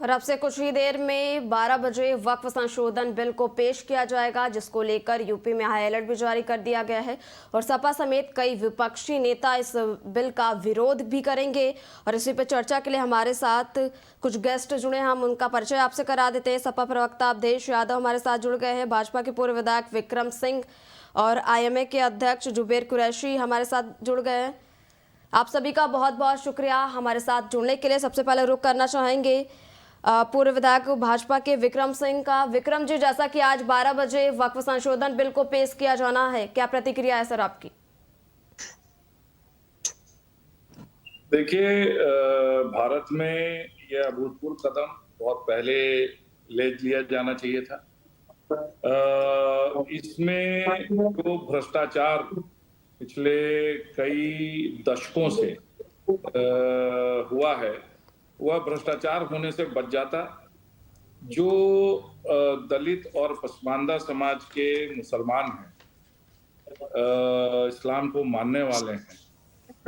और अब से कुछ ही देर में 12 बजे वक्फ संशोधन बिल को पेश किया जाएगा, जिसको लेकर यूपी में हाई अलर्ट भी जारी कर दिया गया है और सपा समेत कई विपक्षी नेता इस बिल का विरोध भी करेंगे। और इसी पर चर्चा के लिए हमारे साथ कुछ गेस्ट जुड़े हैं, हम उनका परिचय आपसे करा देते हैं। सपा प्रवक्ता अवधेश यादव हमारे साथ जुड़ गए हैं, भाजपा के पूर्व विधायक विक्रम सिंह और आईएमए के अध्यक्ष जुबेर कुरैशी हमारे साथ जुड़ गए हैं। आप सभी का बहुत बहुत शुक्रिया हमारे साथ जुड़ने के लिए। सबसे पहले रुख करना चाहेंगे पूर्व विधायक भाजपा के विक्रम सिंह का। विक्रम जी, जैसा कि आज 12 बजे वक्फ संशोधन बिल को पेश किया जाना है, क्या प्रतिक्रिया है सर आपकी? देखिए, भारत में यह अभूतपूर्व कदम बहुत पहले ले लिया जाना चाहिए था। इसमें जो भ्रष्टाचार पिछले कई दशकों से हुआ है, वह भ्रष्टाचार होने से बच जाता। जो दलित और पसमानदा समाज के मुसलमान हैं, इस्लाम को मानने वाले हैं,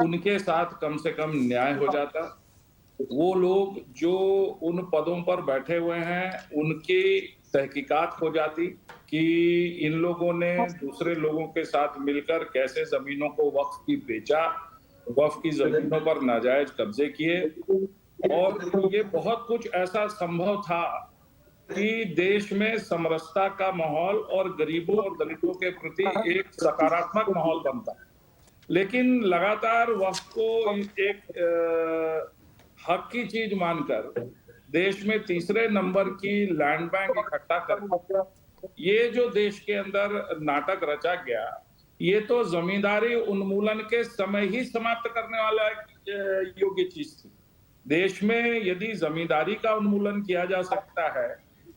उनके साथ कम से कम न्याय हो जाता। वो लोग जो उन पदों पर बैठे हुए हैं, उनकी तहकीकात हो जाती कि इन लोगों ने दूसरे लोगों के साथ मिलकर कैसे जमीनों को वक्फ की बेचा, वक्फ की जमीनों पर नाजायज कब्जे किए। और ये बहुत कुछ ऐसा संभव था कि देश में समरसता का माहौल और गरीबों और दलितों के प्रति एक सकारात्मक माहौल बनता। लेकिन लगातार वक्फ को एक हक की चीज मानकर देश में तीसरे नंबर की लैंड बैंक इकट्ठा कर ये जो देश के अंदर नाटक रचा गया, ये तो जमींदारी उन्मूलन के समय ही समाप्त करने वाला योग्य चीज थी। देश में यदि जमींदारी का उन्मूलन किया जा सकता है,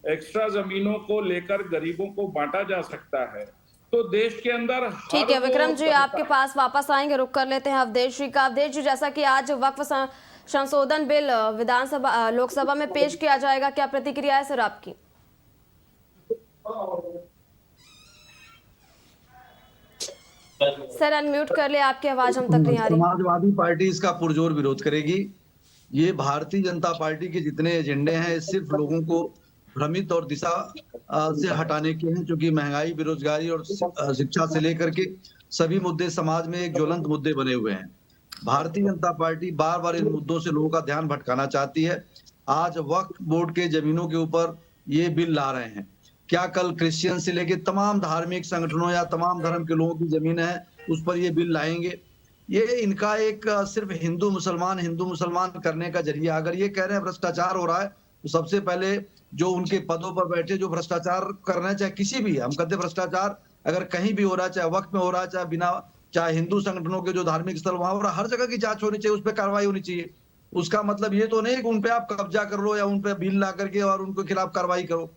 एक्स्ट्रा जमीनों को लेकर गरीबों को बांटा जा सकता है, तो देश के अंदर ठीक है विक्रम जी, आपके पास वापस आएंगे। रुक कर लेते हैं अवधेश जी का। अवधेश जी, जैसा कि आज वक्फ संशोधन बिल विधानसभा लोकसभा में पेश किया जाएगा, क्या प्रतिक्रिया है सर आपकी? सर अनम्यूट कर ले, आपकी आवाज हम तक नहीं आ रही। समाजवादी पार्टी इसका पुरजोर विरोध करेगी। ये भारतीय जनता पार्टी के जितने एजेंडे हैं सिर्फ लोगों को भ्रमित और दिशा से हटाने के हैं, क्योंकि महंगाई, बेरोजगारी और शिक्षा से लेकर के सभी मुद्दे समाज में एक ज्वलंत मुद्दे बने हुए हैं। भारतीय जनता पार्टी बार बार इन मुद्दों से लोगों का ध्यान भटकाना चाहती है। आज वक्फ बोर्ड के जमीनों के ऊपर ये बिल ला रहे हैं। क्या कल क्रिश्चियन से लेके तमाम धार्मिक संगठनों या तमाम धर्म के लोगों की जमीन है उस पर ये बिल लाएंगे? ये इनका एक सिर्फ हिंदू मुसलमान करने का जरिया। अगर ये कह रहे हैं भ्रष्टाचार हो रहा है, तो सबसे पहले जो उनके पदों पर बैठे जो भ्रष्टाचार कर रहे हैं, चाहे किसी भी, हम कहते भ्रष्टाचार अगर कहीं भी हो रहा है, चाहे वक्त में हो रहा है, चाहे हिंदू संगठनों के जो धार्मिक स्थल वहां हो रहा है, हर जगह की जांच होनी चाहिए, उस पर कार्रवाई होनी चाहिए। उसका मतलब ये तो नहीं कि उन पे आप कब्जा कर लो या उन पे बिल ला करके और उनके खिलाफ कार्रवाई करो।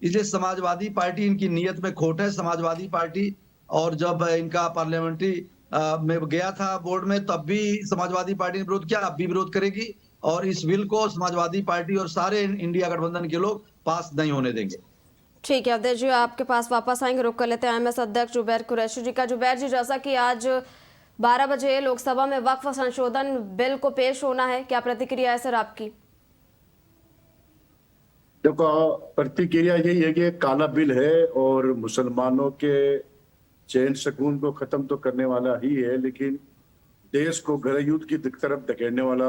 इसलिए समाजवादी पार्टी, इनकी नीयत में खोट है। समाजवादी पार्टी, और जब इनका पार्लियामेंट्री में गया था बोर्ड में, तब भी समाजवादी पार्टी ने विरोध किया, अब भी विरोध करेगी। और इस बिल को समाजवादी पार्टी और सारे इंडिया गठबंधन के लोग पास नहीं होने देंगे। ठीक है अवधेश जी, आपके पास वापस आएंगे। रुक कर लेते हैं एमएस अध्यक्ष जुबैर कुरैशी जी का। जुबैर जी, जैसा कि आज 12 बजे लोकसभा में वक्फ संशोधन बिल को पेश होना है, क्या प्रतिक्रिया है सर आपकी? देखो, प्रतिक्रिया यही है कि काला बिल है और मुसलमानों के चैन सुकून को खत्म तो करने वाला ही है, लेकिन देश को गृहयुद्ध की तरफ धकेलने वाला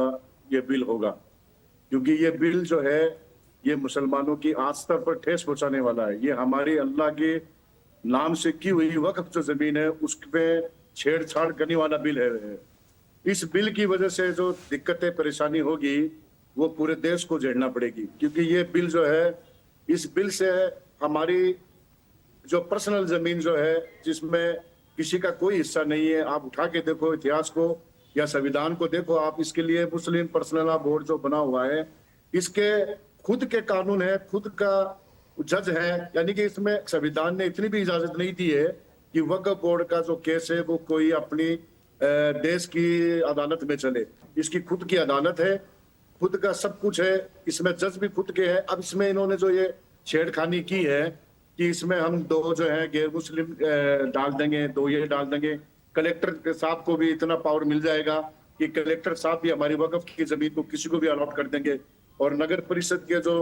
ये बिल होगा। क्योंकि ये बिल जो है, ये मुसलमानों की आस्था पर ठेस पहुंचाने वाला है। ये हमारे अल्लाह के नाम से की हुई वक्फ जो जमीन है उसमें छेड़छाड़ करने वाला बिल है। इस बिल की वजह से जो दिक्कतें परेशानी होगी वो पूरे देश को झेलना पड़ेगी। क्योंकि ये बिल जो है, इस बिल से हमारी जो पर्सनल जमीन जो है, जिसमें किसी का कोई हिस्सा नहीं है, आप उठा के देखो इतिहास को या संविधान को देखो आप, इसके लिए मुस्लिम पर्सनल लॉ बोर्ड जो बना हुआ है, इसके खुद के कानून है, खुद का जज है। यानी कि इसमें संविधान ने इतनी भी इजाजत नहीं दी है कि वक्फ बोर्ड का जो केस है वो कोई अपनी देश की अदालत में चले। इसकी खुद की अदालत है, खुद का सब कुछ है, इसमें जज भी खुद के है। अब इसमें इन्होंने जो ये छेड़खानी की है कि इसमें हम दो जो है गैर मुस्लिम डाल देंगे, दो ये डाल देंगे। कलेक्टर साहब को भी इतना पावर मिल जाएगा कि कलेक्टर साहब भी हमारी वक्फ की जमीन को किसी को भी अलॉट कर देंगे। और नगर परिषद के जो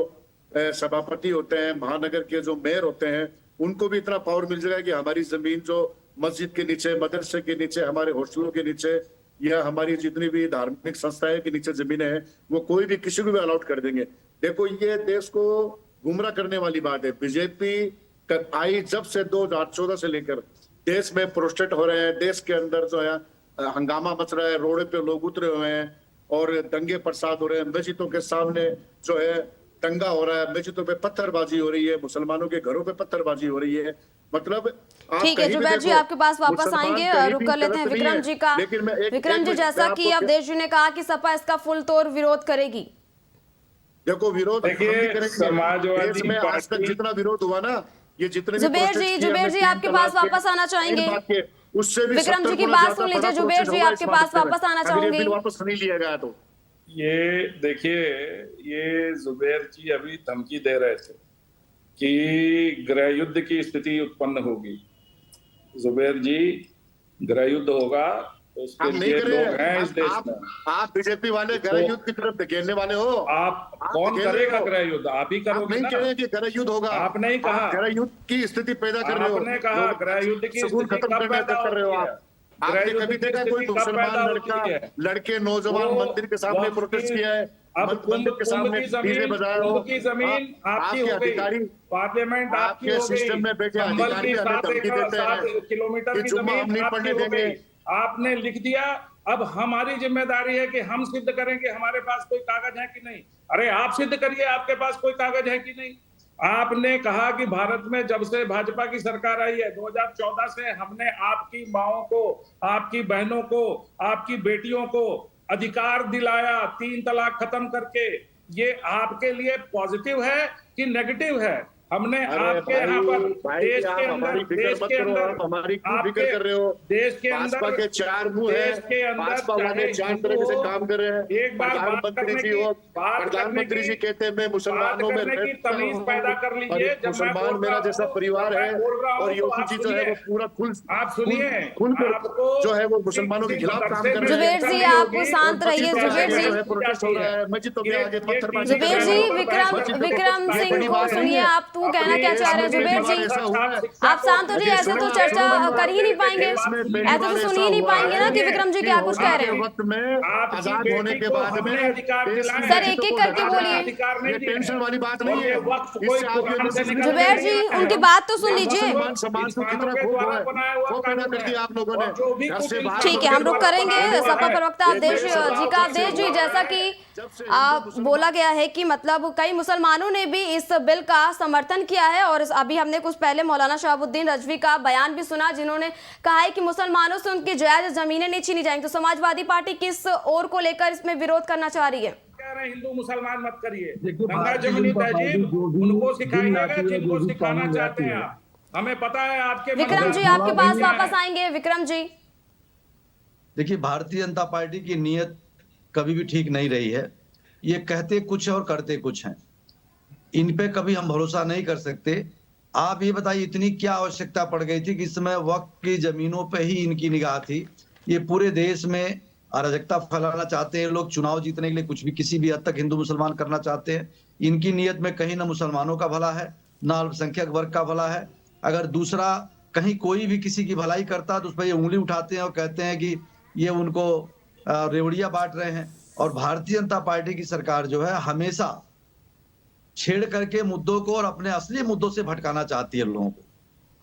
सभापति होते हैं, महानगर के जो मेयर होते हैं, उनको भी इतना पावर मिल जाएगा कि हमारी जमीन जो मस्जिद के नीचे, मदरसे के नीचे, हमारे हॉस्टलों के नीचे या हमारी जितनी भी धार्मिक संस्थाएं के नीचे जमीनें हैं, वो कोई भी किसी को भी अलाउट कर देंगे। देखो, ये देश को गुमराह करने वाली बात है। बीजेपी आई जब से 2014 से लेकर देश में प्रोटेस्ट हो रहे हैं, देश के अंदर जो है हंगामा मच रहा है, रोड पे लोग उतरे हुए हैं और दंगे फसाद हो रहे हैं, मस्जिदों के सामने जो है दंगा हो रहा है, मस्जिदों पे पत्थरबाजी हो रही है, मुसलमानों के घरों पे पत्थरबाजी हो रही है। मतलब ठीक है जुबैर जी, आपके पास वापस आएंगे, रुक कर लेते हैं विक्रम जी का। विक्रम जी, जैसा कि अवधेश जी ने कहा कि सपा इसका फुल तौर विरोध करेगी। देखो, विरोध समाजवादी में आज तक जितना विरोध हुआ ना, ये जितने जुबैर जी आपके पास वापस आना चाहेंगे। उससे भी विक्रम जी की बात सुन लीजिए। जुबैर जी आपके पास वापस आना चाहूंगी। वापस नहीं लिया गया तो ये देखिए, ये जुबैर जी अभी धमकी दे रहे थे कि गृह युद्ध की स्थिति उत्पन्न होगी। जुबैर जी, गृह युद्ध होगा तो उसके लिए लोग हैं इस देश में। आप बीजेपी वाले गृह युद्ध की तरफ धकेलने वाले हो। आप कौन करेगा गृह युद्ध? आप ही करोगे ना। नहीं कह रहे कि गृह युद्ध होगा। आप नहीं कहा। गृह युद्ध की स्थिति पैदा कर रहे हो। आपने कहा गृह युद्ध की स्थिति खत्म करने कर रहे हो आप। आपने कभी देखा कोई मुसलमान लड़के नौजवान मंदिर के सामने प्रोटेस्ट किया है? अब मंदिर के सामने डीजे बजाया हो? की जमीन आपकी हो गई, पार्लियामेंट आपकी हो गई, सिस्टम में बैठे अधिकारी हमें धमकी देते हैं किलोमीटर की जमीन आपकी हो गई। आपने लिख दिया, अब हमारी जिम्मेदारी है कि हम सिद्ध करेंगे हमारे पास कोई कागज है कि नहीं। अरे आप सिद्ध करिए आपके पास कोई कागज है कि नहीं। आपने कहा कि भारत में जब से भाजपा की सरकार आई है 2014 से हमने आपकी माओं को, आपकी बहनों को, आपकी बेटियों को अधिकार दिलाया 3 तलाक खत्म करके। ये आपके लिए पॉजिटिव है कि नेगेटिव है? हमने आपके यहाँ पर देश के अंदर हमारी क्यों फिक्र कर रहे हो? देश के अंदर भाजपा के 4 मुंह है, भाजपा वाले 4 तरह से काम कर रहे हैं। एक बार प्रधानमंत्री जी कहते हैं मैं मुसलमानों में तमीज पैदा कर लीजिए। मुसलमान मेरा जैसा परिवार है और योगी जी जो है वो पूरा आप सुनिए, जो है वो मुसलमानों के खिलाफ काम कर रहे हैं। जुबैर जी आप शांत रहिए। जुबैर जी, प्रोटेस्ट हो रहा है, मस्जिदों के आगे पत्थरबाजी। जुबैर जी, विक्रम सिंह को सुनिए। आप तू कहना क्या चाह रहे हैं? जुबैर जी आप शांत हो जाइए, ऐसे तो चर्चा कर ही नहीं पाएंगे, ऐसे तो सुन ही नहीं पाएंगे ना कि विक्रम जी क्या कुछ कह रहे हैं। वक्त में आजाद होने के बाद में सर एक एक करके बोलिए। टेंशन वाली बात नहीं है। जुबैर जी उनकी बात तो सुन लीजिए। समाज को कितना खूब हुआ है, वो पैदा कर दिया आप लोगों ने। ठीक है, हम रुक करेंगे सपा प्रवक्ता अवधेश जी का। अवधेश जी, जैसा कि बोला गया है कि मतलब कई मुसलमानों ने भी इस बिल का समर्थन किया है और अभी हमने कुछ पहले मौलाना शहाबुद्दीन रजवी का बयान भी सुना जिन्होंने कहा है कि मुसलमानों से उनकी जायज जमीनें नहीं छीनी जाएंगी। तो समाजवादी पार्टी किस ओर को लेकर इसमें विरोध करना चाह रही है? कह रहे हैं हिंदू मुसलमान मत करिए, गंगा जमुनी तहजीब उनको सिखाइएगा जिनको सिखाना चाहते हैं आप। हमें पता है आपके। विक्रम जी आपके पास वापस आएंगे। विक्रम जी, देखिए, भारतीय जनता पार्टी की नीयत कभी भी ठीक नहीं रही है। ये कहते कुछ और करते कुछ हैं। इन पे कभी हम भरोसा नहीं कर सकते। आप ये बताइए, इतनी क्या आवश्यकता पड़ गई थी कि इस समय वक्फ की जमीनों पे ही इनकी निगाह थी? ये पूरे देश में अराजकता फैलाना चाहते हैं लोग, चुनाव जीतने के लिए कुछ भी किसी भी हद तक हिंदू मुसलमान करना चाहते हैं। इनकी नीयत में कहीं ना मुसलमानों का भला है, ना अल्पसंख्यक वर्ग का भला है। अगर दूसरा कहीं कोई भी किसी की भलाई करता है तो उस पर ये उंगली उठाते हैं और कहते हैं कि ये उनको रेवड़िया बांट रहे हैं। और भारतीय जनता पार्टी की सरकार जो है हमेशा छेड़ करके मुद्दों को और अपने असली मुद्दों से भटकाना चाहती है लोगों को।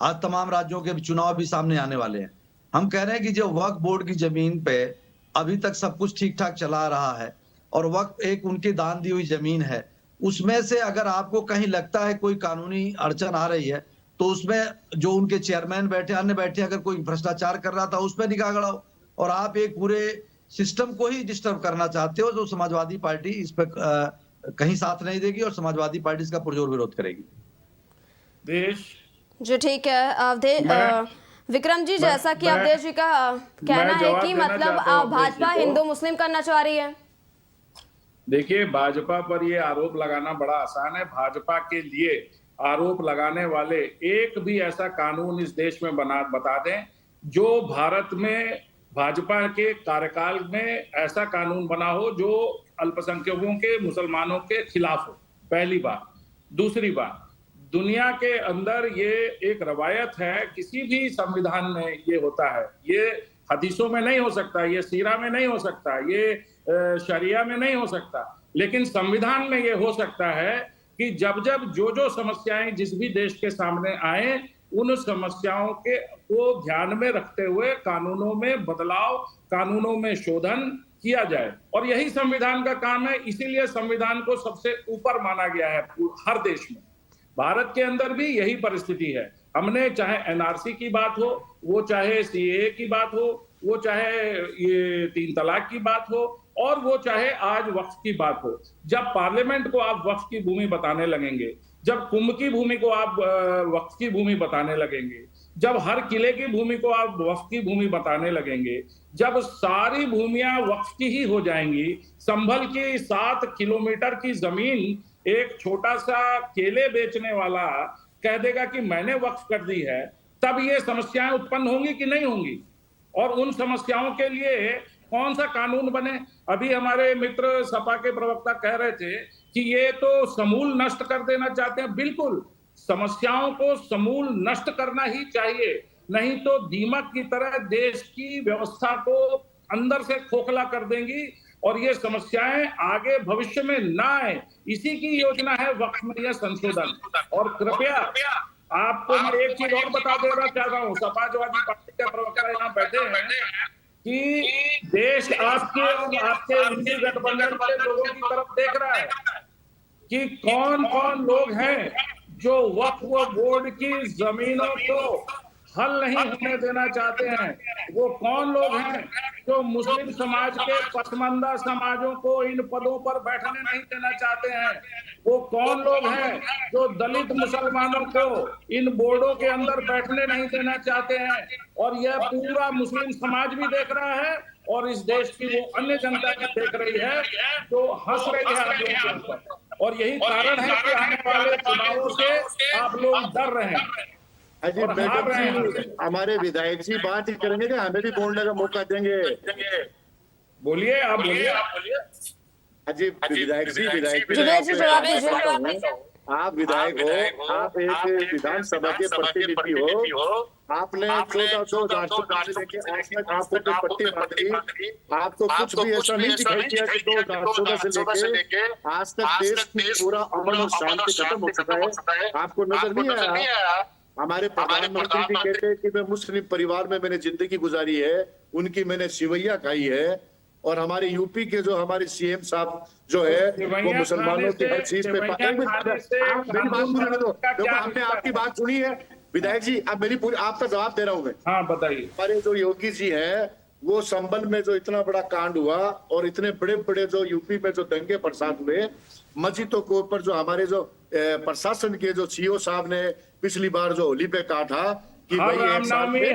आज तमाम राज्यों के चुनाव भी सामने आने वाले हैं। हम कह रहे हैं कि जो वक्फ बोर्ड की जमीन पे अभी तक सब कुछ ठीक ठाक चला रहा है और वक्फ एक उनकी दान दी हुई जमीन है, उसमें से अगर आपको कहीं लगता है कोई कानूनी अड़चन आ रही है तो उसमें जो उनके चेयरमैन बैठे, अन्य बैठे, अगर कोई भ्रष्टाचार कर रहा था उस पर निगाह गड़ाओ। और आप एक पूरे सिस्टम को ही डिस्टर्ब करना चाहते हो, जो समाजवादी पार्टी इस पर कहीं साथ नहीं देगी और समाजवादी पार्टी इसका पुरजोर विरोध करेगी। देश जी ठीक है। विक्रम जी, जैसा कि अवधेश जी का कहना है कि मतलब भाजपा हिंदू मुस्लिम करना चाह रही है। देखिए, भाजपा पर ये आरोप लगाना बड़ा आसान है। भाजपा के लिए आरोप लगाने वाले एक भी ऐसा कानून इस देश में बता दें जो भारत में भाजपा के कार्यकाल में ऐसा कानून बना हो जो अल्पसंख्यकों के, मुसलमानों के खिलाफ हो, पहली बात। दूसरी बात, दुनिया के अंदर ये एक रवायत है, किसी भी संविधान में ये होता है, ये हदीसों में नहीं हो सकता, ये सीरा में नहीं हो सकता, ये शरिया में नहीं हो सकता, लेकिन संविधान में ये हो सकता है कि जब जब जो समस्याएं जिस भी देश के सामने आए, उन समस्याओं को ध्यान में रखते हुए कानूनों में बदलाव, कानूनों में शोधन किया जाए। और यही संविधान का काम है, इसीलिए संविधान को सबसे ऊपर माना गया है हर देश में। भारत के अंदर भी यही परिस्थिति है। हमने चाहे एनआरसी की बात हो, वो चाहे सीएए की बात हो, वो चाहे ये 3 तलाक की बात हो, और वो चाहे आज वक्फ की बात हो। जब पार्लियामेंट को आप वक्फ की भूमि बताने लगेंगे, जब कुंभ की भूमि को आप वक्फ की भूमि बताने लगेंगे, जब हर किले की भूमि को आप वक्फ की भूमि बताने लगेंगे, जब सारी भूमियां वक्फ की ही हो जाएंगी, संभल की 7 किलोमीटर की जमीन एक छोटा सा केले बेचने वाला कह देगा कि मैंने वक्फ कर दी है, तब ये समस्याएं उत्पन्न होंगी कि नहीं होंगी? और उन समस्याओं के लिए कौन सा कानून बने? अभी हमारे मित्र सपा के प्रवक्ता कह रहे थे कि ये तो समूल नष्ट कर देना चाहते हैं। बिल्कुल, समस्याओं को समूल नष्ट करना ही चाहिए, नहीं तो दीमक की तरह देश की व्यवस्था को अंदर से खोखला कर देंगी और ये समस्याएं आगे भविष्य में ना आए। इसी की योजना है वक्फ में यह संशोधन। और कृपया आपको मैं एक चीज और बता देना चाह रहा हूँ, समाजवादी पार्टी के प्रवक्ता यहाँ बैठे हैं कि देश आपके और आपके इंडी गठबंधन के लोगों की तरफ देख रहा है कि कौन कौन लोग हैं जो वक्फ बोर्ड की जमीनों को हल नहीं होने देना चाहते हैं। वो कौन लोग हैं जो मुस्लिम समाज के पसमानदा समाजों को इन पदों पर बैठने नहीं देना चाहते हैं। वो कौन लोग हैं जो दलित मुसलमानों को इन बोर्डों के अंदर बैठने नहीं देना चाहते हैं। और यह पूरा मुस्लिम समाज भी देख रहा है और इस देश की वो अन्य जनता भी देख रही है जो हंस रही है आप लोगों के ऊपर। और यही कारण है कि आने वाले चुनावों से आप लोग डर रहे हैं। अजी मैडम जी, हमारे विधायक जी बात ही करेंगे कि हमें भी बोलने का मौका देंगे? बोलिए, आप बोलिए। अजी विधायक जी, आप विधायक हो, आप एक विधानसभा के प्रतिनिधि हो, आपने 1400 राष्ट्रपति से लेके आज तक आपको कोई पट्टी बांधी, आपको कुछ भी ऐसा नहीं दिखाई दिया कि 2014 से लेके आज तक देश की पूरा अमन और शांति खत्म हो चुका है, आपको नजर नहीं आया? हमारे प्रधानमंत्री भी कहते हैं कि मैं मुस्लिम परिवार में मैंने जिंदगी गुजारी है, उनकी मैंने सिवैया खाई है। और हमारे यूपी के जो हमारे सीएम साहब जो है वो मुसलमानों की हर चीज पे मेरी बात सुनने दो। देखो, हमने आपकी बात सुनी है विधायक जी, अब मेरी पूरी आपका जवाब दे रहा हूँ मैं। हाँ बताइए। हमारे जो योगी जी है वो संबल में जो इतना बड़ा कांड हुआ और इतने बड़े बड़े जो यूपी में जो दंगे फसाद हुए, मस्जिदों के ऊपर जो हमारे जो प्रशासन के जो सीओ साहब ने पिछली बार जो होली पे कहा था कि भाई एक साथ मेरी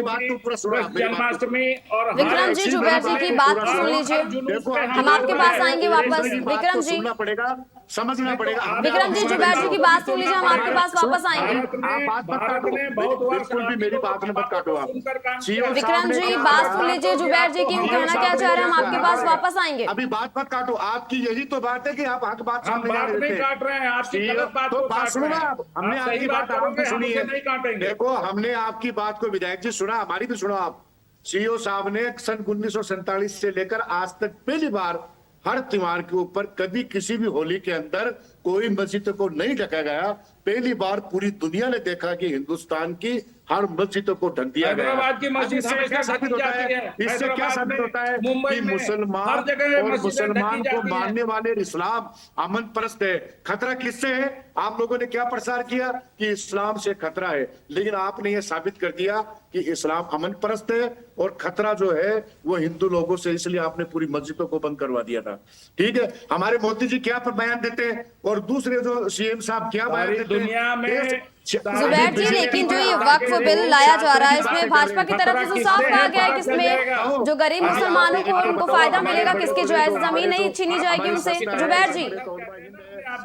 बात तो पूरा सुनो, जन्माष्टमी और विक्रम जी जुबैर जी की बात तो सुन लीजिए, हम आपके पास आएंगे वापस। विक्रम जी सुनना पड़ेगा, समझना पड़ेगा। विक्रम जी जुबैर जी की बात सुन लीजिए, हम आपके पास वापस आएंगे। आप बात मत काटो, बिल्कुल भी मेरी बात मत काटो आप। विक्रम जी बात सुन लीजिए, जुबैर जी की कहना क्या चाह रहे हैं, हम आपके पास वापस आएंगे। अभी बात मत काटो, आपकी यही तो बात है कि आप हक बात सामने काट रहे हैं, आपकी गलत बात तो बात सुनो ना, हमने आप आपकी बात आपकी सुनी है। नहीं काटेंगे। देखो, हमने आपकी बात को विधायक जी सुना, हमारी भी सुनो आप। सीओ साहब ने सन 1947 से लेकर आज तक पहली बार हर त्योहार के ऊपर कभी किसी भी होली के अंदर कोई मस्जिद को नहीं ढका गया। पहली बार पूरी दुनिया ने देखा कि हिंदुस्तान की हर मस्जिद को ढक दिया गया। हैदराबाद की मस्जिद इससे क्या साबित होता है? इससे क्या साबित होता है कि मुसलमान और मुसलमान को मानने वाले इस्लाम अमन परस्त है। खतरा किससे है? आप लोगों ने क्या प्रसार किया कि इस्लाम से खतरा है, लेकिन आपने ये साबित कर दिया कि इस्लाम अमन परस्त है और खतरा जो है वो हिंदू लोगों से, इसलिए आपने पूरी मस्जिदों को बंद करवा दिया था। ठीक है, हमारे मोदी जी क्या बयान देते हैं और दूसरे जो सीएम साहब क्या बयान देते हैं? दुनिया में जुबैर जी, लेकिन जो ये वक्फ बिल लाया जा रहा है इसमें भाजपा की तरफ से तो साफ कहा गया है कि इसमें जो गरीब मुसलमानों को उनको फायदा मिलेगा, किसकी जायज जमीन नहीं छीनी जाएगी उनसे। जुबैर जी,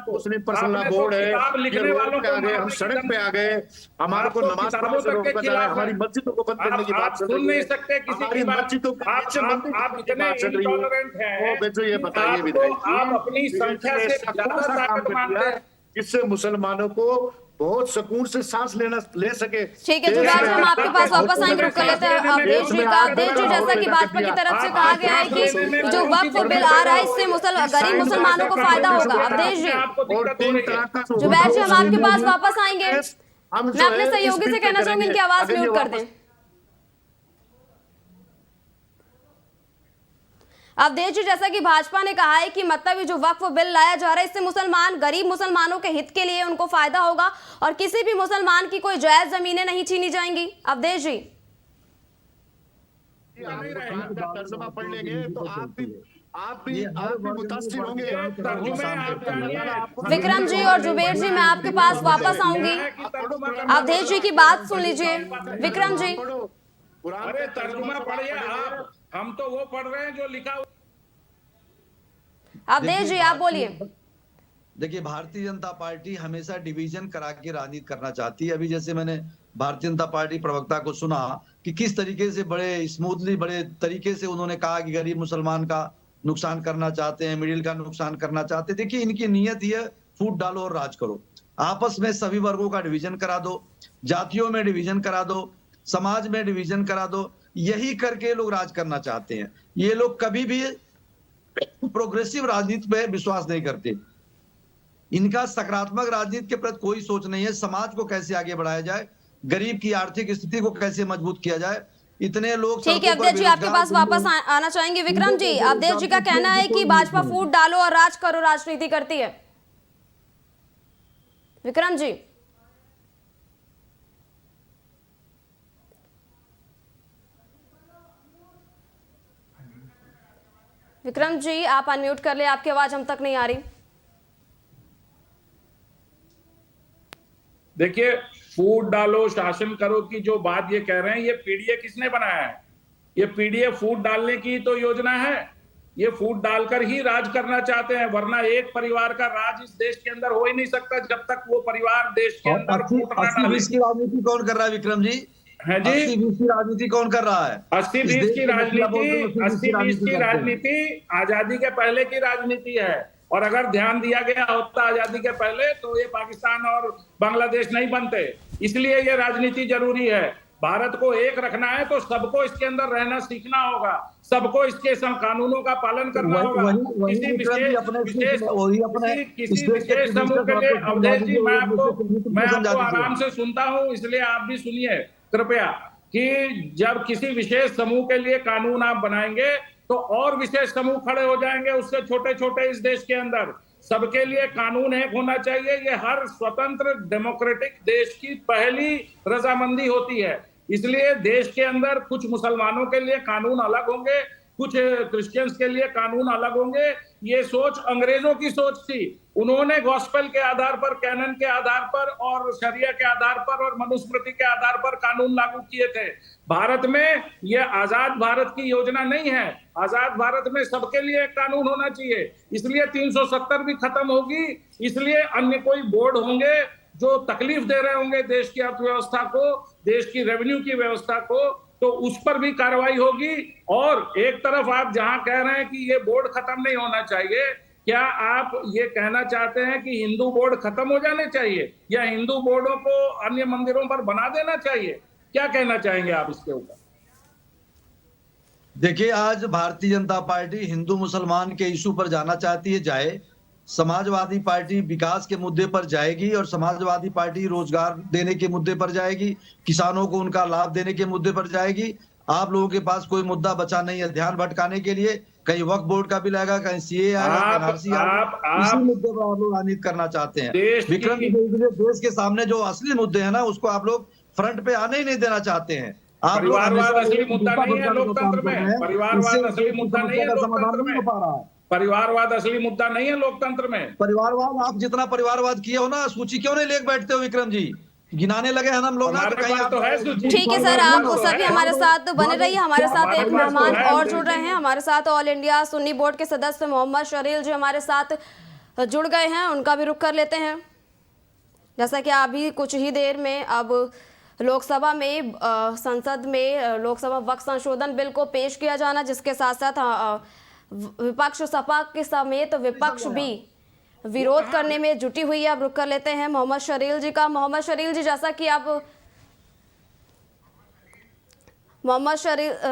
मुस्लिम पर्सनल बोर्ड है, ये रोड पे आ गए, हम सड़क पे आ गए, हमारे को नमाज पढ़ने से रोका जा रहा है, हमारी मस्जिदों को बंद करने की बात चल रही है, हमारी मस्जिदों को आप इतने इंटॉलरेंट हैं, बेचो ये बताइए विधायक आप अपनी संख्या से ज्यादा ताकत मानते हैं जिससे मुसलमानों को बहुत सुकून से सांस ले सके। ठीक है जुबैर जी, हम आपके पास वापस आएंगे, रुक कर लेते हैं अवधेश जी का। अवधेश जी, जैसा कि भाजपा की तरफ से कहा गया है कि जो वक्फ बिल आ रहा है इससे गरीब मुसलमानों को फायदा होगा। अवधेश जी, जुबैर जी, हम आपके पास वापस आएंगे। मैं अपने सहयोगी से कहना चाहूंगी इनकी आवाज म्यूट कर दें। अवधेश जी, जैसा कि भाजपा ने कहा है कि मतलब ये जो वक्फ बिल लाया जा रहा है इससे गरीब मुसलमानों के हित के लिए उनको फायदा होगा और किसी भी मुसलमान की कोई जायज जमीनें नहीं छीनी जाएंगी। अवधेश जी, तर्जुमा पढ़ लेंगे तो आप भी मुतासिर होंगे। विक्रम जी और जुबैर जी, मैं आपके पास वापस आऊंगी। अवधेश जी की बात सुन लीजिए। विक्रम जी, अरे तर्जुमा पढ़िए आप, हम तो वो पढ़ रहे हैं जो लिखा। अवधेश जी, आप बोलिए। देखिए, भारतीय जनता पार्टी हमेशा डिवीजन करा के राजनीति करना चाहती है। अभी जैसे मैंने भारतीय जनता पार्टी प्रवक्ता को सुना कि किस तरीके से बड़े स्मूथली, बड़े तरीके से उन्होंने कहा कि गरीब मुसलमान का नुकसान करना चाहते हैं, मिडिल का नुकसान करना चाहते हैं। देखिए, इनकी नीयत ये फूट डालो और राज करो। आपस में सभी वर्गों का डिवीजन करा दो, जातियों में डिवीजन करा दो, समाज में डिवीजन करा दो। यही करके लोग राज करना चाहते हैं। ये लोग कभी भी प्रोग्रेसिव राजनीति पे विश्वास नहीं करते। इनका सकारात्मक राजनीति के प्रति कोई सोच नहीं है। समाज को कैसे आगे बढ़ाया जाए, गरीब की आर्थिक स्थिति को कैसे मजबूत किया जाए। इतने लोग, ठीक है अवधेश जी, आपके पास वापस आना चाहेंगे। विक्रम जी, अवधेश जी का कहना है कि भाजपा फूट डालो और राज करो राजनीति करती है। विक्रम जी, विक्रम जी, आप अनम्यूट कर ले, आपकी आवाज हम तक नहीं आ रही। देखिए, फूट डालो शासन करो की जो बात ये कह रहे हैं, ये पीडीए किसने बनाया है? ये पीडीए फूट डालने की तो योजना है। ये फूट डालकर ही राज करना चाहते हैं, वरना एक परिवार का राज इस देश के अंदर हो ही नहीं सकता जब तक वो परिवार देश के अंदर फूट ना डाले। 80-20 की राजनीति कौन कर रहा है विक्रम जी? है जी, 80-20 की राजनीति कौन कर रहा है? 80-20 की राजनीति, 80-20 की राजनीति आजादी के पहले की राजनीति है। और अगर ध्यान दिया गया होता आजादी के पहले तो ये पाकिस्तान और बांग्लादेश नहीं बनते। इसलिए ये राजनीति जरूरी है। भारत को एक रखना है तो सबको इसके अंदर रहना सीखना होगा, सबको इसके कानूनों का पालन करना होगा। किसी विशेष समूह के लिए, अवधेश जी, मैं आपको आराम से सुनता हूँ, इसलिए आप भी सुनिए कृपया, कि जब किसी विशेष समूह के लिए कानून आप बनाएंगे तो और विशेष समूह खड़े हो जाएंगे उससे छोटे छोटे इस देश के अंदर। सबके लिए कानून एक होना चाहिए। ये हर स्वतंत्र डेमोक्रेटिक देश की पहली रजामंदी होती है। इसलिए देश के अंदर कुछ मुसलमानों के लिए कानून अलग होंगे, कुछ क्रिश्चियंस के लिए कानून अलग होंगे। ये सोच अंग्रेजों की सोच थी। उन्होंने गॉस्पेल के आधार पर, कैनन के आधार पर और शरिया के आधार पर और मनुस्मृति के आधार पर कानून लागू किए थे। भारत में ये आजाद भारत की योजना नहीं है। आजाद भारत में सबके लिए कानून होना चाहिए। इसलिए 370 भी खत्म होगी। इसलिए अन्य कोई बोर्ड होंगे जो तकलीफ दे रहे होंगे देश की अर्थव्यवस्था को, देश की रेवेन्यू की व्यवस्था को, तो उस पर भी कार्रवाई होगी। और एक तरफ आप जहां कह रहे हैं कि ये बोर्ड खत्म नहीं होना चाहिए, क्या आप ये कहना चाहते हैं कि हिंदू बोर्ड खत्म हो जाने चाहिए या हिंदू बोर्डों को अन्य मंदिरों पर बना देना चाहिए? क्या कहना चाहेंगे आप इसके ऊपर? देखिए, आज भारतीय जनता पार्टी हिंदू मुसलमान के इशू पर जाना चाहती है, जाए। समाजवादी पार्टी विकास के मुद्दे पर जाएगी और समाजवादी पार्टी रोजगार देने के मुद्दे पर जाएगी, किसानों को उनका लाभ देने के मुद्दे पर जाएगी। आप लोगों के पास कोई मुद्दा बचा नहीं है ध्यान भटकाने के लिए। कहीं वक्फ बोर्ड का बिल आएगा, कहीं सीए आएगा, एनआरसी आएगा। इसी मुद्दे पर आप लोग राजनीति करना चाहते हैं। विक्रम जी, देश के सामने जो असली मुद्दे हैं ना, उसको आप लोग फ्रंट पे आने ही नहीं देना चाहते हैं। आप परिवारवाद असली मुद्दा नहीं है लोकतंत्र में। परिवारवाद असली मुद्दा नहीं है लोकतंत्र में। परिवारवाद असली मुद्दा नहीं है लोकतंत्र में। परिवारवाद, आप जितना परिवारवाद किए हो ना, सूची क्यों नहीं लेके बैठते हो विक्रम जी? गिनाने लगे हैं हम लोग ना, हमारे तो कहीं पास आप तो है सूची। ठीक है सर, आप सभी हमारे साथ बने रहिए। हमारे साथ हमारे एक पास तो मेहमान है और सूची। जुड़ रहे हैं। हमारे साथ ऑल इंडिया सुन्नी बोर्ड के सदस्य मोहम्मद शरील जी हमारे साथ जुड़ गए हैं, उनका भी रुख कर लेते हैं। जैसा कि अभी कुछ ही देर में अब लोकसभा में संसद में लोकसभा वक्फ संशोधन बिल को पेश किया जाना, जिसके साथ साथ विपक्ष सपा के समेत विपक्ष भी विरोध करने में जुटी हुई है। अब रुक कर लेते हैं मोहम्मद शरील जी का। मोहम्मद शरील जी, जैसा कि आप मोहम्मद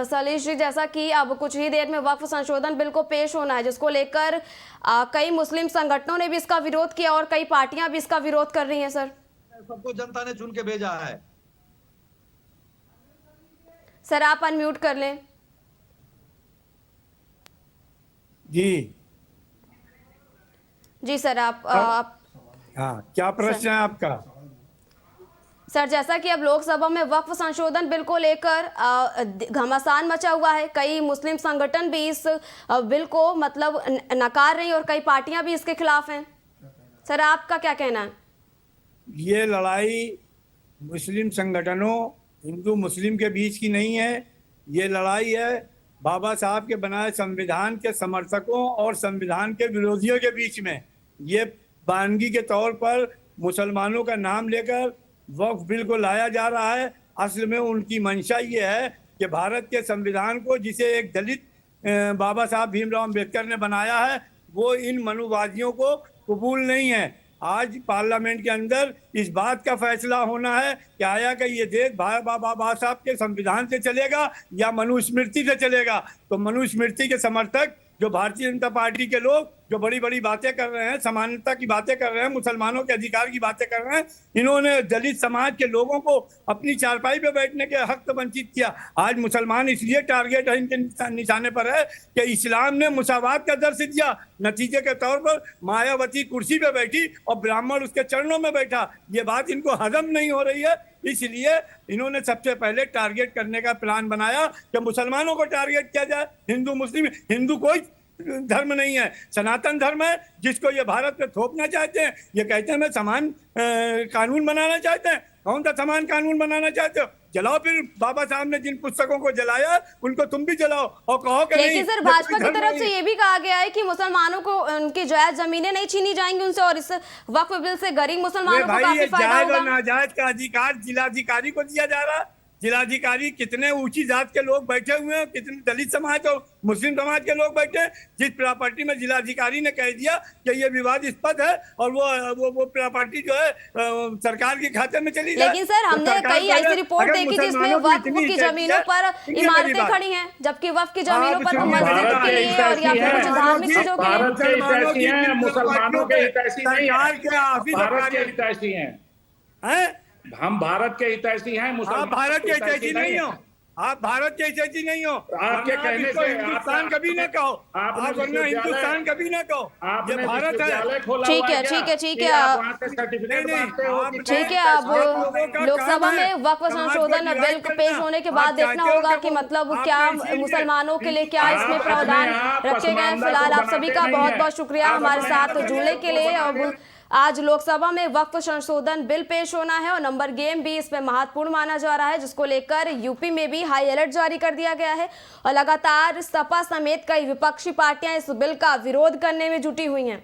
सलीश जी, जैसा कि अब कुछ ही देर में वक्फ संशोधन बिल को पेश होना है, जिसको लेकर कई मुस्लिम संगठनों ने भी इसका विरोध किया और कई पार्टियां भी इसका विरोध कर रही हैं। सर, सबको जनता ने चुन के भेजा है। सर आप अनम्यूट कर लें। जी सर, आप हाँ, क्या प्रश्न है आपका? सर, जैसा कि अब लोकसभा में वक्फ संशोधन बिल को लेकर घमासान मचा हुआ है, कई मुस्लिम संगठन भी इस बिल को मतलब नकार रही और कई पार्टियां भी इसके खिलाफ हैं। सर, आपका क्या कहना है? ये लड़ाई मुस्लिम संगठनों, हिंदू मुस्लिम के बीच की नहीं है। ये लड़ाई है बाबा साहब के बनाए संविधान के समर्थकों और संविधान के विरोधियों के बीच में। ये वानगी के तौर पर मुसलमानों का नाम लेकर वक्फ बिल को लाया जा रहा है। असल में उनकी मंशा ये है कि भारत के संविधान को, जिसे एक दलित बाबा साहब भीमराव अम्बेडकर ने बनाया है, वो इन मनुवादियों को कबूल नहीं है। आज पार्लियामेंट के अंदर इस बात का फैसला होना है कि आया कि ये देश बाबा साहब के संविधान से चलेगा या मनुस्मृति से चलेगा। तो मनुस्मृति के समर्थक जो भारतीय जनता पार्टी के लोग जो बड़ी बड़ी बातें कर रहे हैं, समानता की बातें कर रहे हैं, मुसलमानों के अधिकार की बातें कर रहे हैं, इन्होंने दलित समाज के लोगों को अपनी चारपाई पे बैठने के हक से वंचित किया। आज मुसलमान इसलिए टारगेट है, इनके निशाने पर है कि इस्लाम ने मुसावात का दर्श दिया। नतीजे के तौर पर मायावती कुर्सी पे बैठी और ब्राह्मण उसके चरणों में बैठा। ये बात इनको हजम नहीं हो रही है, इसलिए इन्होंने सबसे पहले टारगेट करने का प्लान बनाया कि मुसलमानों को टारगेट किया जाए। हिंदू मुस्लिम, हिंदू कोई धर्म नहीं है, सनातन धर्म है, जिसको ये भारत में थोपना चाहते हैं। ये कहते हैं मैं समान कानून बनाना चाहते हैं। कौन सा समान कानून बनाना चाहते हो? जलाओ फिर। बाबा साहब ने जिन पुस्तकों को जलाया उनको तुम भी जलाओ और कहो कि लेकिन सर, भाजपा की तरफ से ये भी कहा गया है कि मुसलमानों को उनकी जायज जमीनें नहीं छीनी जाएंगी उनसे और इस वक्फ बिल से गरीब मुसलमानों को काफी फायदा होगा। नाजायज का अधिकार जिलाधिकारी को दिया जा रहा है। जिलाधिकारी कितने ऊंची जात के लोग बैठे हुए हैं, कितने दलित समाज और मुस्लिम समाज के लोग बैठे हैं। जिस प्रॉपर्टी में जिलाधिकारी ने कह दिया कि ये विवादास्पद है और वो प्रॉपर्टी जो है सरकार के खाते में चली जाए। लेकिन सर, हमने कई ऐसी रिपोर्ट देखी जिसमें वक्फ की जमीनों पर इमारतें खड़ी हैं, जबकि वक्फ की जमीनों पर मस्जिद के लिए और या फिर कुछ धार्मिक चीजों के लिए। भारत के हितैषी हैं, मुसलमानों के हितैषी नहीं है। भारत के हितैषी हैं। हम भारत के हितैषी हैं, आप भारत के हितैषी नहीं हो। आप भारत के हितैषी नहीं हो। आपके कहने से हिंदुस्तान कभी ना कहो। आप वरना हिंदुस्तान कभी ना कहो। ये भारत है। ठीक है, ठीक है, ठीक है, ठीक है। अब लोकसभा में वक्फ संशोधन बिल पेश होने के बाद देखना होगा कि मतलब क्या मुसलमानों के लिए क्या इसमें प्रावधान रखे गए हैं। फिलहाल आप सभी का बहुत बहुत शुक्रिया हमारे साथ जुड़ने के लिए। अब आज लोकसभा में वक्फ संशोधन बिल पेश होना है और नंबर गेम भी इसमें महत्वपूर्ण माना जा रहा है, जिसको लेकर यूपी में भी हाई अलर्ट जारी कर दिया गया है और लगातार सपा समेत कई विपक्षी पार्टियां इस बिल का विरोध करने में जुटी हुई हैं।